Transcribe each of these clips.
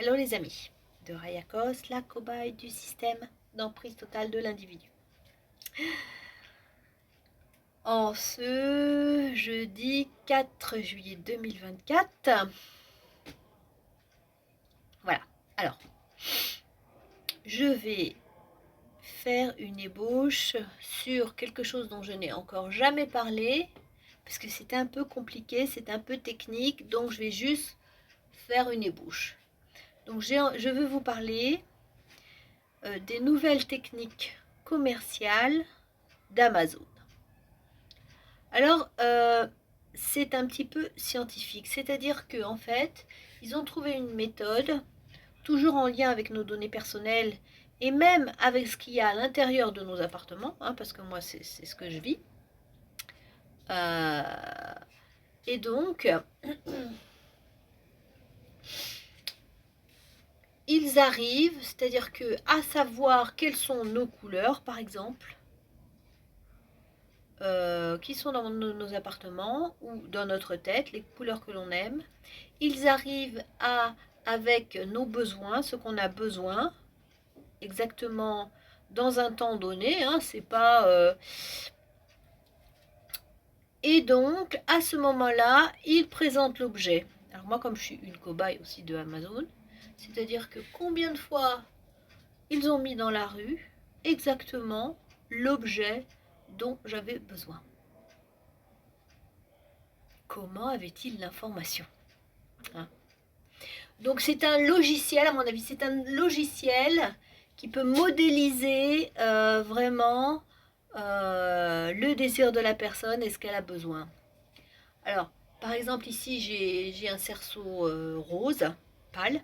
Hello les amis de Rayakos, la cobaye du système d'emprise totale de l'individu. En ce jeudi 4 juillet 2024, voilà, alors, je vais faire une ébauche sur quelque chose dont je n'ai encore jamais parlé, parce que c'était un peu compliqué, c'est un peu technique, donc je vais juste faire une ébauche. Donc je veux vous parler des nouvelles techniques commerciales d'Amazon. Alors, c'est un petit peu scientifique, c'est-à-dire qu'en fait, ils ont trouvé une méthode, toujours en lien avec nos données personnelles et même avec ce qu'il y a à l'intérieur de nos appartements, hein, parce que moi, c'est ce que je vis. Et donc, ils arrivent, c'est-à-dire que à savoir quelles sont nos couleurs, par exemple, qui sont dans nos appartements ou dans notre tête, les couleurs que l'on aime. Ils arrivent à, avec nos besoins, ce qu'on a besoin, exactement dans un temps donné, hein, c'est pas... Et donc, à ce moment-là, ils présentent l'objet. Alors moi, comme je suis une cobaye aussi de Amazon, c'est-à-dire que combien de fois ils ont mis dans la rue exactement l'objet dont j'avais besoin. Comment avait-il l'information, hein? Donc c'est un logiciel, à mon avis, c'est un logiciel qui peut modéliser vraiment le désir de la personne et ce qu'elle a besoin. Alors, par exemple, ici, j'ai un cerceau rose, pâle.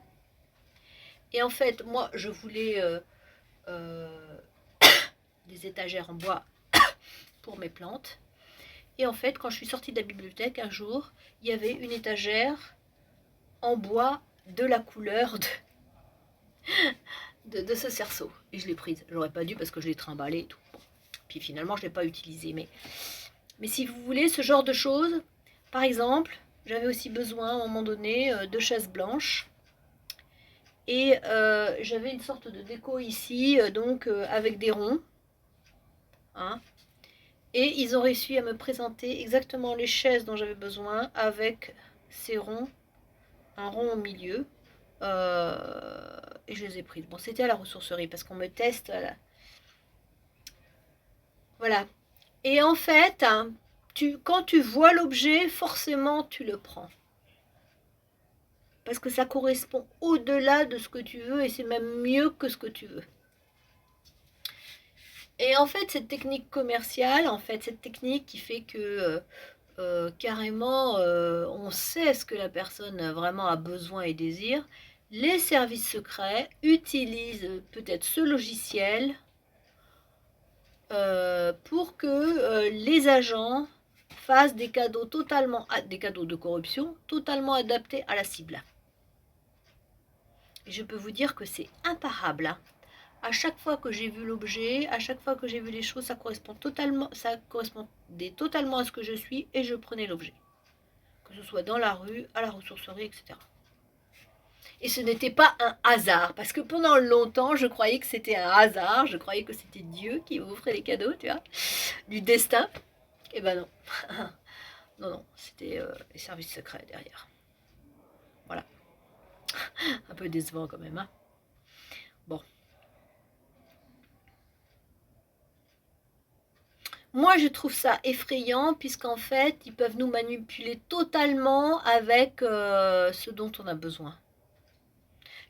Et en fait, moi, je voulais des étagères en bois pour mes plantes. Et en fait, quand je suis sortie de la bibliothèque, un jour, il y avait une étagère en bois de la couleur de ce cerceau. Et je l'ai prise. J'aurais pas dû parce que je l'ai trimballée et tout. Bon. Puis finalement, je ne l'ai pas utilisée. Mais si vous voulez ce genre de choses, par exemple, j'avais aussi besoin à un moment donné de chaises blanches. Et j'avais une sorte de déco ici, donc avec des ronds. Hein. Et ils ont réussi à me présenter exactement les chaises dont j'avais besoin avec ces ronds, un rond au milieu. Et je les ai prises. Bon, c'était à la ressourcerie parce qu'on me teste. Voilà. Et en fait, hein, quand tu vois l'objet, forcément, tu le prends. Parce que ça correspond au-delà de ce que tu veux et c'est même mieux que ce que tu veux. Et en fait, cette technique commerciale, cette technique qui fait que carrément, on sait ce que la personne vraiment a besoin et désire, les services secrets utilisent peut-être ce logiciel pour que les agents fassent des cadeaux de corruption totalement adaptés à la cible. Et je peux vous dire que c'est imparable, hein. À chaque fois que j'ai vu l'objet, à chaque fois que j'ai vu les choses, ça correspondait totalement à ce que je suis et je prenais l'objet. Que ce soit dans la rue, à la ressourcerie, etc. Et ce n'était pas un hasard, parce que pendant longtemps, je croyais que c'était un hasard, je croyais que c'était Dieu qui m'offrait les cadeaux, tu vois, du destin. Et ben non. Non, non, c'était les services secrets derrière. Voilà. Un peu décevant quand même, hein. Bon. Moi, je trouve ça effrayant, puisqu'en fait, ils peuvent nous manipuler totalement avec ce dont on a besoin.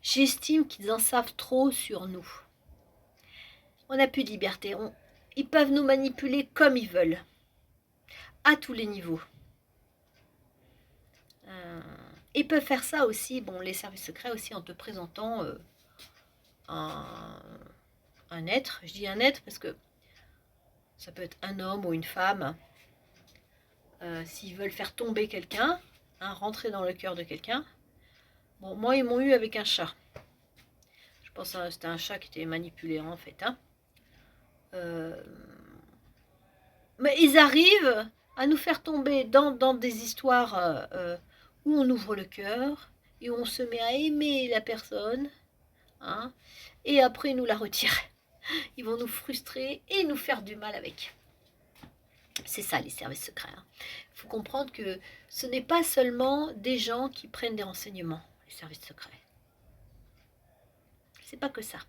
J'estime qu'ils en savent trop sur nous. On n'a plus de liberté. Ils peuvent nous manipuler comme ils veulent, à tous les niveaux. Ils peuvent faire ça aussi, bon, les services secrets aussi, en te présentant un être. Je dis un être parce que ça peut être un homme ou une femme. S'ils veulent faire tomber quelqu'un, hein, rentrer dans le cœur de quelqu'un. Bon, moi, ils m'ont eu avec un chat. Je pense que c'était un chat qui était manipulé, en fait. Hein. Mais ils arrivent à nous faire tomber dans des histoires où on ouvre le cœur et on se met à aimer la personne, hein, et après ils nous la retirent. Ils vont nous frustrer et nous faire du mal avec. C'est ça les services secrets. Il faut comprendre que ce n'est pas seulement des gens qui prennent des renseignements, les services secrets. C'est pas que ça.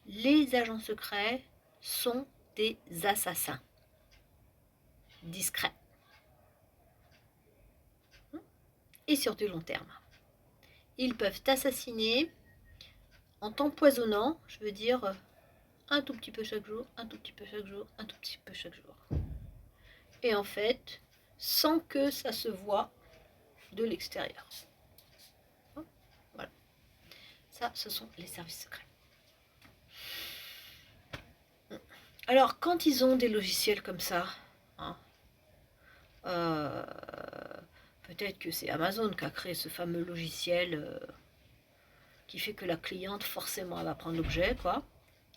Les agents secrets sont des assassins discrets et sur du long terme. Ils peuvent t'assassiner en t'empoisonnant, je veux dire, un tout petit peu chaque jour, un tout petit peu chaque jour, un tout petit peu chaque jour. Et en fait, sans que ça se voit de l'extérieur. Voilà. Ça, ce sont les services secrets. Alors, quand ils ont des logiciels comme ça, hein, peut-être que c'est Amazon qui a créé ce fameux logiciel qui fait que la cliente, forcément, elle va prendre l'objet, quoi,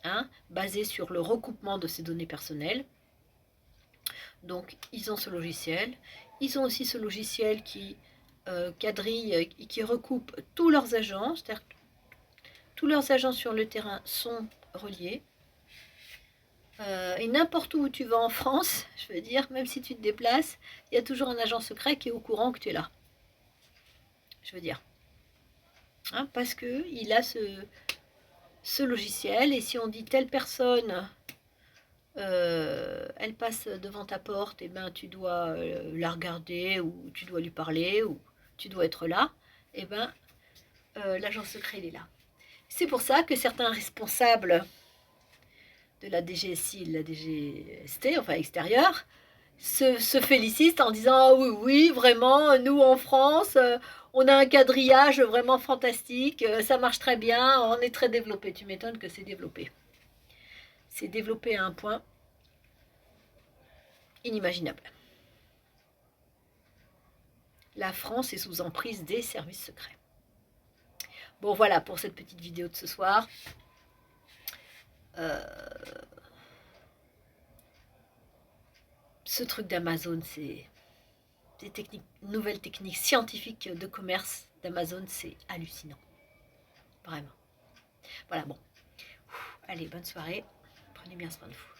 hein, basé sur le recoupement de ses données personnelles. Donc, ils ont ce logiciel. Ils ont aussi ce logiciel qui quadrille et qui recoupe tous leurs agents, c'est-à-dire que tous leurs agents sur le terrain sont reliés. Et n'importe où tu vas en France, je veux dire, même si tu te déplaces, il y a toujours un agent secret qui est au courant que tu es là. Je veux dire. Hein, parce qu'il a ce logiciel, et si on dit telle personne, elle passe devant ta porte, et ben tu dois la regarder, ou tu dois lui parler, ou tu dois être là, et ben l'agent secret il est là. C'est pour ça que certains responsables de la DGSI et de la DGST, enfin extérieure, se félicitent en disant ah oui, oui, vraiment, nous en France, on a un quadrillage vraiment fantastique, ça marche très bien, on est très développé. Tu m'étonnes que c'est développé. C'est développé à un point inimaginable. La France est sous emprise des services secrets. Bon, voilà pour cette petite vidéo de ce soir. Ce truc d'Amazon, c'est des techniques, nouvelles techniques scientifiques de commerce d'Amazon, c'est hallucinant. Vraiment. Voilà, bon. Allez, bonne soirée. Prenez bien soin de vous.